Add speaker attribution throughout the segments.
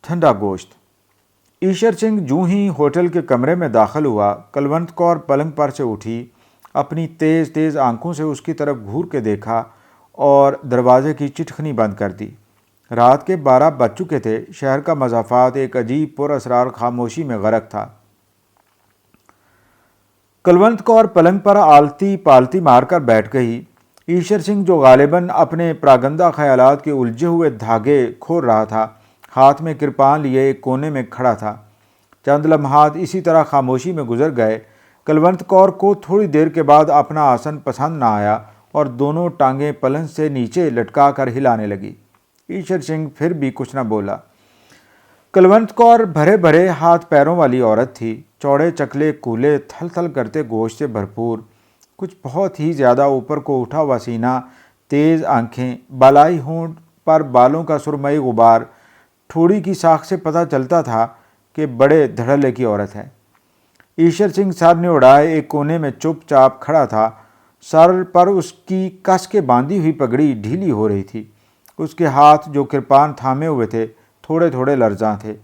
Speaker 1: ठंडा गोश्त। ईशर सिंह जूं ही होटल के कमरे में दाखिल हुआ, कुलवंत कौर पलंग पर से उठी, अपनी तेज़ तेज़ आंखों से उसकी तरफ घूर के देखा और दरवाजे की चिटखनी बंद कर दी। रात के 12 बज चुके थे। शहर का मज़ाफ़ात एक अजीब पुरअसरार खामोशी में गरक था। कुलवंत कौर पलंग पर आलती पालती मारकर बैठ गई। ईशर सिंह, जो गालिबन अपने प्रागंदा ख्यालात के उलझे हुए धागे खोल रहा था, हाथ में कृपान लिए एक कोने में खड़ा था। चंद लम्हात इसी तरह खामोशी में गुजर गए। कुलवंत कौर को थोड़ी देर के बाद अपना आसन पसंद न आया और दोनों टांगें पलंग से नीचे लटका कर हिलाने लगी। ईशर सिंह फिर भी कुछ न बोला। कुलवंत कौर भरे भरे हाथ पैरों वाली औरत थी। चौड़े चकले कूले, थल थल करते गोश्त से भरपूर, कुछ बहुत ही ज़्यादा ऊपर को उठा हुआ सीना, तेज़ आंखें, बालाई होंठ पर बालों का सुरमई गुबार। ठोड़ी की साख से पता चलता था कि बड़े धड़ल्ले की औरत है। ईशर सिंह सर ने उड़ाए एक कोने में चुपचाप खड़ा था। सर पर उसकी कस के बांधी हुई पगड़ी ढीली हो रही थी। उसके हाथ, जो कृपान थामे हुए थे, थोड़े थोड़े लर्जां थे,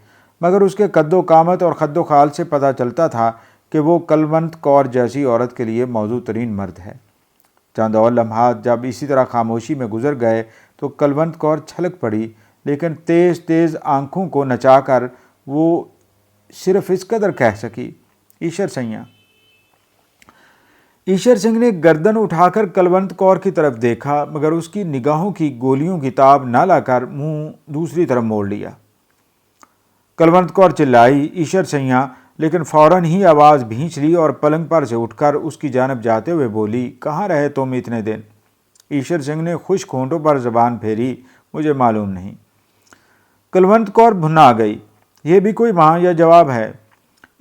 Speaker 1: मगर उसके कद्दो कामत और खद्दो खाल से पता चलता था कि वो कुलवंत कौर जैसी औरत के लिए मौजू तरीन मर्द है। चंद और लम्हात जब इसी तरह खामोशी में गुजर गए तो कुलवंत कौर छलक पड़ी, लेकिन तेज़ तेज़ आंखों को नचाकर वो सिर्फ इस कदर कह सकी, ईशर सैया। ईशर सिंह ने गर्दन उठाकर कुलवंत कौर की तरफ देखा, मगर उसकी निगाहों की गोलियों की ताब न लाकर मुंह दूसरी तरफ मोड़ लिया। कुलवंत कौर चिल्लाई, ईशर सैया, लेकिन फौरन ही आवाज़ भींच ली और पलंग पर से उठकर उसकी जानब जाते हुए बोली, कहाँ रहे तुम इतने दिन? ईशर सिंह ने खुश्क होंठों पर जबान फेरी, मुझे मालूम नहीं। कुलवंत कौर भुना गई, ये भी कोई वहाँ या जवाब है?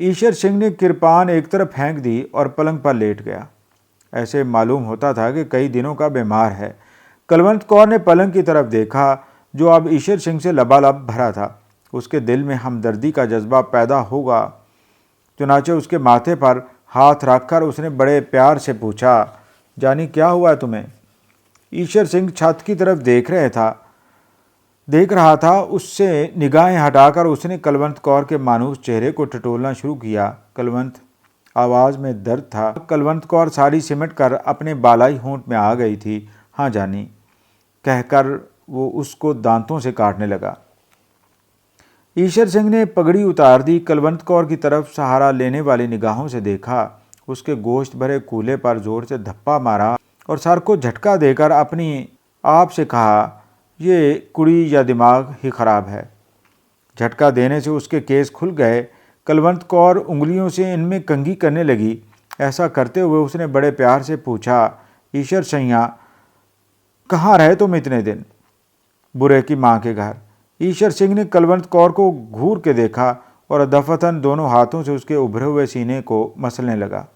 Speaker 1: ईशर सिंह ने कृपान एक तरफ फेंक दी और पलंग पर लेट गया। ऐसे मालूम होता था कि कई दिनों का बीमार है। कुलवंत कौर ने पलंग की तरफ देखा, जो अब ईशर सिंह से लबालब भरा था। उसके दिल में हमदर्दी का जज्बा पैदा होगा। चुनाचे उसके माथे पर हाथ रखकर उसने बड़े प्यार से पूछा, जानी क्या हुआ है तुम्हें? ईशर सिंह छत की तरफ देख रहा था। उससे निगाहें हटाकर उसने कुलवंत कौर के मानूस चेहरे को टटोलना शुरू किया। कुलवंत, आवाज़ में दर्द था। कुलवंत कौर सारी सिमट कर अपने बालाई होंठ में आ गई थी। हाँ जानी, कहकर वो उसको दांतों से काटने लगा। ईशर सिंह ने पगड़ी उतार दी। कुलवंत कौर की तरफ सहारा लेने वाली निगाहों से देखा। उसके गोश्त भरे कूल्हे पर जोर से धप्पा मारा और सर को झटका देकर अपनी आप से कहा, ये कुड़ी या दिमाग ही खराब है। झटका देने से उसके केस खुल गए। कुलवंत कौर उंगलियों से इनमें कंघी करने लगी। ऐसा करते हुए उसने बड़े प्यार से पूछा, ईशर सैया, कहाँ रहे तुम इतने दिन? बुरे की माँ के घर। ईशर सिंह ने कुलवंत कौर को घूर के देखा और दफतन दोनों हाथों से उसके उभरे हुए सीने को मसलने लगा।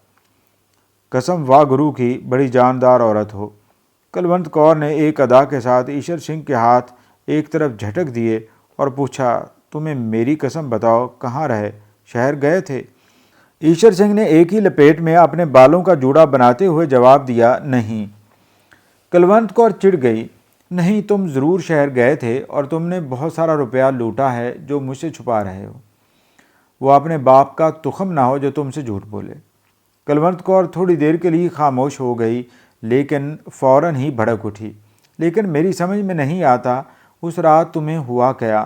Speaker 1: कसम वाह गुरु की, बड़ी जानदार औरत हो। कुलवंत कौर ने एक अदा के साथ ईशर सिंह के हाथ एक तरफ झटक दिए और पूछा, तुम्हें मेरी कसम बताओ, कहाँ रहे? शहर गए थे? ईशर सिंह ने एक ही लपेट में अपने बालों का जूड़ा बनाते हुए जवाब दिया, नहीं। कुलवंत कौर चिढ़ गई, नहीं, तुम ज़रूर शहर गए थे और तुमने बहुत सारा रुपया लूटा है जो मुझसे छुपा रहे हो। वो अपने बाप का तुखम ना हो जो तुमसे झूठ बोले। कुलवंत कौर थोड़ी देर के लिए खामोश हो गई, लेकिन फ़ौरन ही भड़क उठी। लेकिन मेरी समझ में नहीं आता, उस रात तुम्हें हुआ क्या?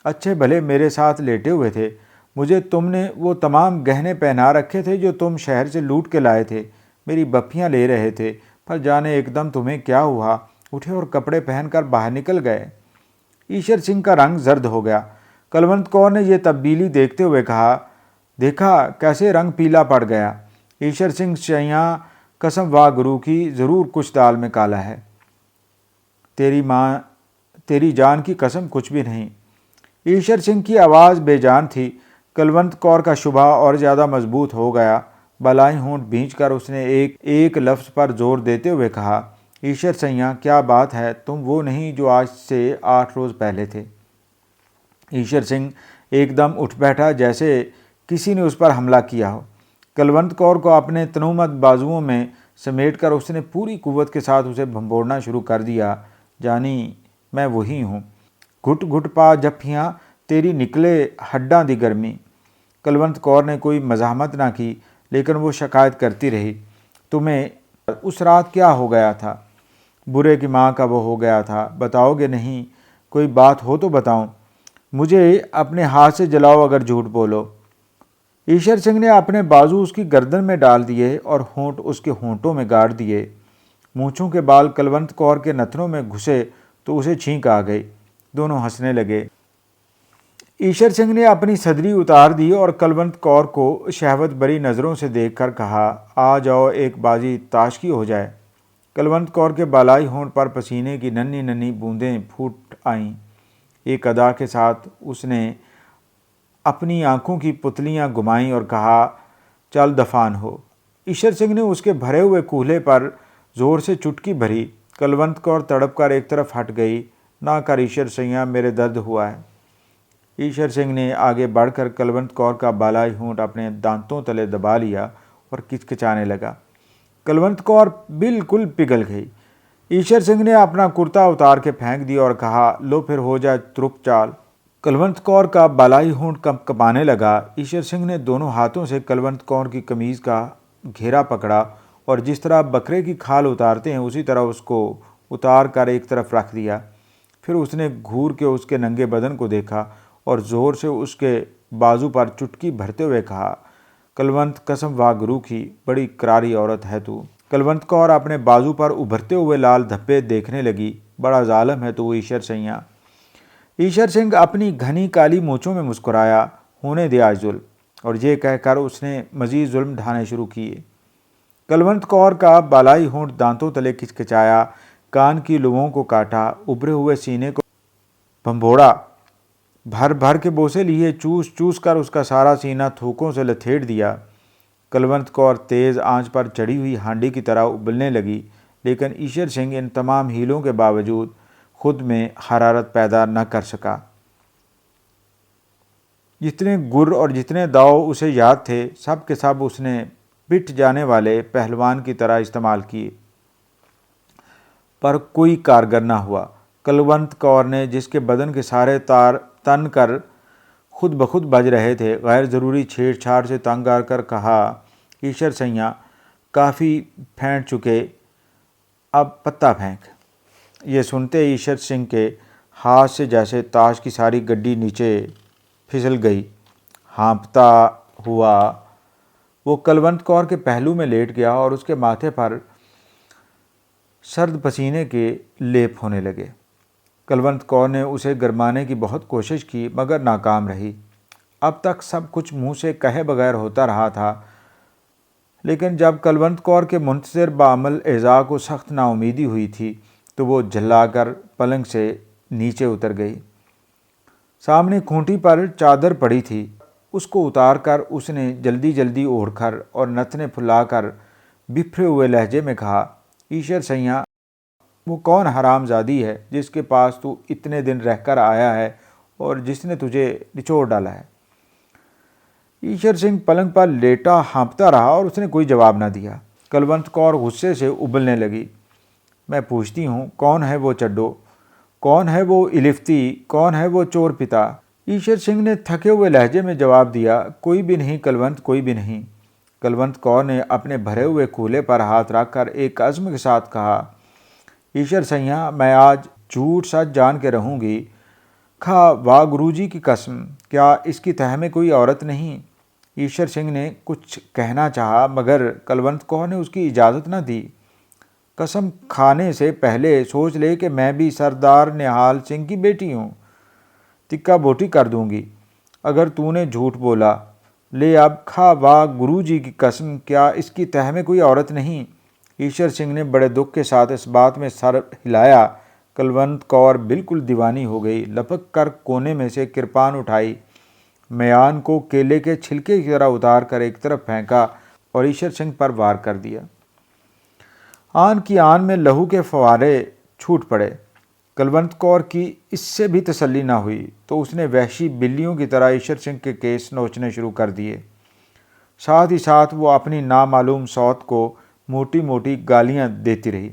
Speaker 1: अच्छे भले मेरे साथ लेटे हुए थे। मुझे तुमने वो तमाम गहने पहना रखे थे जो तुम शहर से लूट के लाए थे। मेरी बप्पियाँ ले रहे थे, पर जाने एकदम तुम्हें क्या हुआ, उठे और कपड़े पहनकर बाहर निकल गए। ईशर सिंह का रंग जर्द हो गया। कुलवंत कौर ने यह तब्दीली देखते हुए कहा, देखा कैसे रंग पीला पड़ गया। ईशर सिंह सैया, कसम वाह गुरु की, ज़रूर कुछ दाल में काला है। तेरी जान की कसम, कुछ भी नहीं। ईशर सिंह की आवाज़ बेजान थी। कुलवंत कौर का शुबा और ज़्यादा मजबूत हो गया। बलाई होंठ भींच कर उसने एक लफ्ज़ पर जोर देते हुए कहा, ईशर सैया, क्या बात है? तुम वो नहीं जो आज से 8 रोज़ पहले थे। ईशर सिंह एकदम उठ बैठा, जैसे किसी ने उस पर हमला किया हो। कुलवंत कौर को अपने तनुमत बाजुओं में समेटकर उसने पूरी कुव्वत के साथ उसे भंबोड़ना शुरू कर दिया। जानी, मैं वही हूँ। घुट घुट पा जफ्फियाँ तेरी निकले हड्डां दी गर्मी। कुलवंत कौर ने कोई मज़ाहमत ना की, लेकिन वो शिकायत करती रही, तुम्हें उस रात क्या हो गया था? बुरे की माँ का वो हो गया था, बताओगे नहीं? कोई बात हो तो बताओ, मुझे अपने हाथ से जलाओ अगर झूठ बोलो। ईश्वर सिंह ने अपने बाजू उसकी गर्दन में डाल दिए और होंठ उसके होंठों में गाड़ दिए। मूँछों के बाल कुलवंत कौर के नथनों में घुसे तो उसे छींक आ गई। दोनों हंसने लगे। ईश्वर सिंह ने अपनी सदरी उतार दी और कुलवंत कौर को शहवत भरी नज़रों से देखकर कहा, आ जाओ एक बाजी ताश की हो जाए। कुलवंत कौर के बालाई होंठ पर पसीने की नन्ही नन्ही बूंदें फूट आईं। एक अदा के साथ उसने अपनी आंखों की पुतलियां घुमाईं और कहा, चल दफान हो। ईश्वर सिंह ने उसके भरे हुए कूल्हे पर जोर से चुटकी भरी। कुलवंत कौर तड़प कर एक तरफ हट गई। ना कर ईश्वर सिंह, मेरे दर्द हुआ है। ईश्वर सिंह ने आगे बढ़कर कुलवंत कौर का बालाई होंठ अपने दांतों तले दबा लिया और किचकिचाने लगा। कुलवंत कौर बिल्कुल पिघल गई। ईश्वर सिंह ने अपना कुर्ता उतार के फेंक दिया और कहा, लो फिर हो जाए तुरुक चाल। कुलवंत कौर का बालाई होंठ कंपाने लगा। ईश्वर सिंह ने दोनों हाथों से कुलवंत कौर की कमीज़ का घेरा पकड़ा और जिस तरह बकरे की खाल उतारते हैं उसी तरह उसको उतार कर एक तरफ रख दिया। फिर उसने घूर के उसके नंगे बदन को देखा और ज़ोर से उसके बाजू पर चुटकी भरते हुए कहा, कुलवंत, कसम वाह गुरु की, बड़ी करारी औरत है तू। कुलवंत कौर अपने बाजू पर उभरते हुए लाल धब्बे देखने लगी। बड़ा जालिम है तू ईश्वर सिंह। ईश्वर सिंह अपनी घनी काली मूँछों में मुस्कुराया, होने दे आज जुल्म, और ये कहकर उसने मज़ीद जुल्म ढाने शुरू किए। कुलवंत कौर का बालाई होंठ दांतों तले किचकिचाया, कान की लुओं को काटा, उभरे हुए सीने को भंभोड़ा, भर भर के बोसे लिए, चूस चूस कर उसका सारा सीना थूकों से लथेड़ दिया। कुलवंत कौर तेज़ आंच पर चढ़ी हुई हांडी की तरह उबलने लगी, लेकिन ईश्वर सिंह इन तमाम हीलों के बावजूद खुद में हरारत पैदा न कर सका। जितने गुर और जितने दाव उसे याद थे, सब के सब उसने पिट जाने वाले पहलवान की तरह इस्तेमाल किए, पर कोई कारगर न हुआ। कुलवंत कौर ने, जिसके बदन के सारे तार तन कर खुद ब खुद बज रहे थे, गैर ज़रूरी छेड़छाड़ से तंग आकर कहा, ईश्वर सिंह, काफ़ी फेंट चुके, अब पत्ता फेंक। ये सुनते ईश्वर सिंह के हाथ से जैसे ताश की सारी गड्डी नीचे फिसल गई। हाँफता हुआ वो कुलवंत कौर के पहलू में लेट गया और उसके माथे पर सर्द पसीने के लेप होने लगे। कुलवंत कौर ने उसे गरमाने की बहुत कोशिश की, मगर नाकाम रही। अब तक सब कुछ मुंह से कहे बगैर होता रहा था, लेकिन जब कुलवंत कौर के मुंतज़िर बामल एज़ा को सख्त नाउमीदी हुई थी तो वो झल्लाकर पलंग से नीचे उतर गई। सामने खूंटी पर चादर पड़ी थी, उसको उतारकर उसने जल्दी जल्दी ओढ़कर और नथने फुलाकर बिफरे हुए लहजे में कहा, ईश्वर सिंह, वो कौन हरामजादी है जिसके पास तू इतने दिन रहकर आया है और जिसने तुझे निचोड़ डाला है? ईश्वर सिंह पलंग पर लेटा हाँफता रहा और उसने कोई जवाब न दिया। कुलवंत कौर गुस्से से उबलने लगी। मैं पूछती हूँ, कौन है वो चड्डो? कौन है वो इलिफ्ती? कौन है वो चोर पिता? ईश्वर सिंह ने थके हुए लहजे में जवाब दिया, कोई भी नहीं कुलवंत, कोई भी नहीं। कुलवंत कौर ने अपने भरे हुए कूल्हे पर हाथ रखकर एक अज़्म के साथ कहा, ईश्वर सिंह, मैं आज झूठ सच जान के रहूँगी। खा वाह गुरुजी की कसम, क्या इसकी तह में कोई औरत नहीं? ईश्वर सिंह ने कुछ कहना चाहा, मगर कुलवंत कौर ने उसकी इजाज़त न दी। कसम खाने से पहले सोच ले कि मैं भी सरदार निहाल सिंह की बेटी हूँ। तिक्का बोटी कर दूंगी अगर तूने झूठ बोला। ले अब खा वाह गुरुजी की कसम, क्या इसकी तह में कोई औरत नहीं? ईश्वर सिंह ने बड़े दुख के साथ इस बात में सर हिलाया। कुलवंत कौर बिल्कुल दीवानी हो गई। लपक कर कोने में से किरपान उठाई, मयान को केले के छिलके की तरह उतार कर एक तरफ फेंका और ईश्वर सिंह पर वार कर दिया। आन की आन में लहू के फवारे छूट पड़े। कुलवंत कौर की इससे भी तसल्ली ना हुई तो उसने वहशी बिल्लियों की तरह ईश्वर सिंह के केस नोचने शुरू कर दिए। साथ ही साथ वो अपनी नामालूम सौत को मोटी मोटी गालियां देती रही।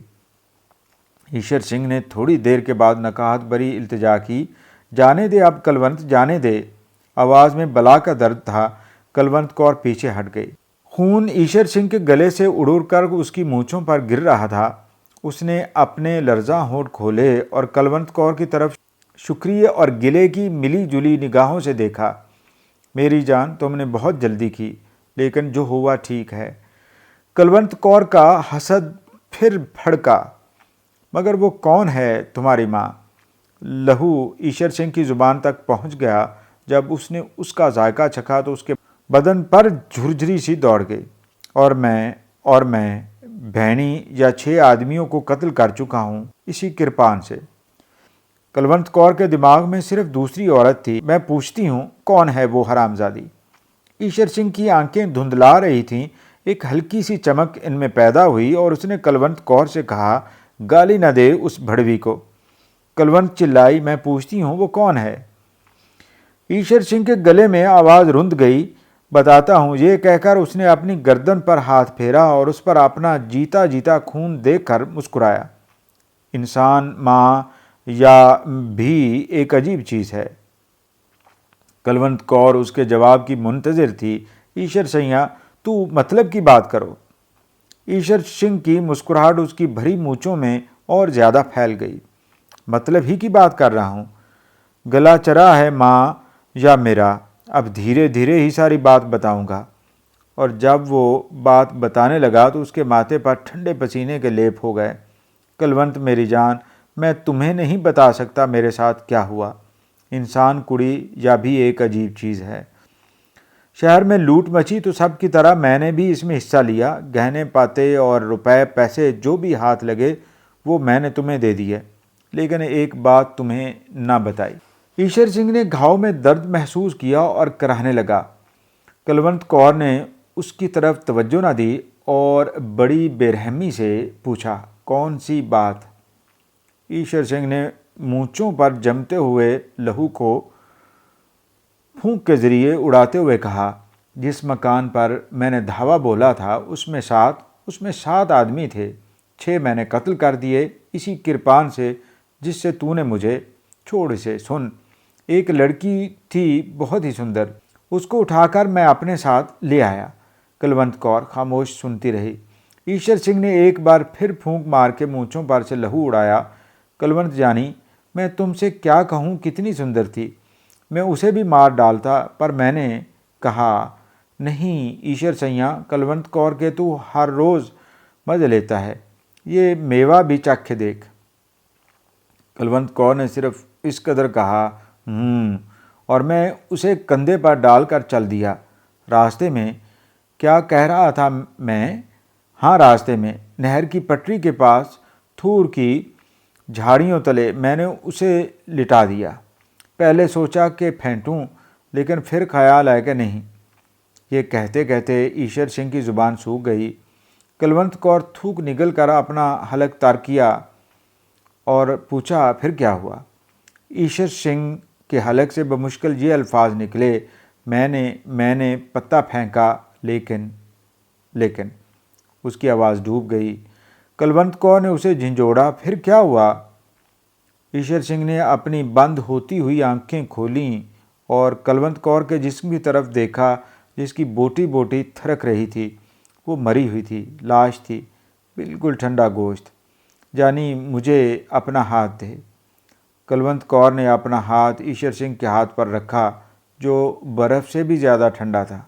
Speaker 1: ईश्वर सिंह ने थोड़ी देर के बाद नकाहत भरी इल्तिजा की, जाने दे अब कलवंत, जाने दे। आवाज़ में बला का दर्द था। कलवंत कौर पीछे हट गई। खून ईशर सिंह के गले से उड़ कर उसकी मूंछों पर गिर रहा था। उसने अपने लर्जा होंठ खोले और कलवंत कौर की तरफ शुक्रिया और गिले की मिली जुली निगाहों से देखा। मेरी जान, तुमने बहुत जल्दी की, लेकिन जो हुआ ठीक है। कलवंत कौर का हसद फिर भड़का। मगर वो कौन है तुम्हारी माँ? लहू ईशर सिंह की जुबान तक पहुंच गया। जब उसने उसका जायका चखा तो उसके बदन पर झुरझुरी सी दौड़ गई। और मैं भैणी या 6 आदमियों को कत्ल कर चुका हूँ इसी कृपान से। कलवंत कौर के दिमाग में सिर्फ दूसरी औरत थी। मैं पूछती हूँ, कौन है वो हरामजादी? ईशर सिंह की आंखें धुंधला रही थीं। एक हल्की सी चमक इनमें पैदा हुई और उसने कलवंत कौर से कहा, गाली न दे उस भड़वी को। कलवंत चिल्लाई, मैं पूछती हूँ वो कौन है? ईशर सिंह के गले में आवाज़ रुंध गई। बताता हूँ, ये कहकर उसने अपनी गर्दन पर हाथ फेरा और उस पर अपना जीता जीता खून देखकर मुस्कुराया। इंसान, माँ या भी एक अजीब चीज़ है। कलवंत कौर उसके जवाब की मुंतज़िर थी। ईशर सैया, तू मतलब की बात करो। ईशर सिंह की मुस्कुराहट उसकी भरी मूँछों में और ज़्यादा फैल गई। मतलब ही की बात कर रहा हूँ। गला चरा है माँ या मेरा। अब धीरे धीरे ही सारी बात बताऊंगा। और जब वो बात बताने लगा तो उसके माथे पर ठंडे पसीने के लेप हो गए। कलवंत मेरी जान, मैं तुम्हें नहीं बता सकता मेरे साथ क्या हुआ। इंसान, कुड़ी या भी एक अजीब चीज़ है। शहर में लूट मची तो सब की तरह मैंने भी इसमें हिस्सा लिया। गहने पाते और रुपए पैसे जो भी हाथ लगे वो मैंने तुम्हें दे दिए, लेकिन एक बात तुम्हें ना बताई। ईशर सिंह ने घाव में दर्द महसूस किया और कराहने लगा। कलवंत कौर ने उसकी तरफ तवज्जो न दी और बड़ी बेरहमी से पूछा, कौन सी बात? ईशर सिंह ने मूंछों पर जमते हुए लहू को फूंक के जरिए उड़ाते हुए कहा, जिस मकान पर मैंने धावा बोला था उसमें 7 आदमी थे। 6 मैंने कत्ल कर दिए इसी कृपान से जिससे तूने मुझे। छोड़ इसे, सुन। एक लड़की थी बहुत ही सुंदर, उसको उठाकर मैं अपने साथ ले आया। कलवंत कौर खामोश सुनती रही। ईशर सिंह ने एक बार फिर फूंक मार के मूंछों पर से लहू उड़ाया। कलवंत जानी, मैं तुमसे क्या कहूँ, कितनी सुंदर थी। मैं उसे भी मार डालता, पर मैंने कहा नहीं। ईशर सैया, कलवंत कौर के तू हर रोज़ मज़े लेता है, ये मेवा भी चख के देख। कलवंत कौर ने सिर्फ इस कदर कहा, और मैं उसे कंधे पर डालकर चल दिया। रास्ते में क्या कह रहा था मैं? हाँ, रास्ते में नहर की पटरी के पास थूर की झाड़ियों तले मैंने उसे लिटा दिया। पहले सोचा कि फेंटूं, लेकिन फिर ख्याल आया कि नहीं। ये कहते कहते ईशर सिंह की ज़ुबान सूख गई। कलवंत कौर थूक निगल कर अपना हलक तार किया और पूछा, फिर क्या हुआ? ईशर सिंह के हलक से बमुश्किल ये अल्फाज निकले, मैंने पत्ता फेंका, लेकिन उसकी आवाज़ डूब गई। कलवंत कौर ने उसे झिंझोड़ा, फिर क्या हुआ? ईशर सिंह ने अपनी बंद होती हुई आंखें खोलीं और कलवंत कौर के जिस्म की तरफ देखा, जिसकी बोटी बोटी थरक रही थी। वो मरी हुई थी, लाश थी, बिल्कुल ठंडा गोश्त। जानी, मुझे अपना हाथ दे। कलवंत कौर ने अपना हाथ ईशर सिंह के हाथ पर रखा, जो बर्फ़ से भी ज़्यादा ठंडा था।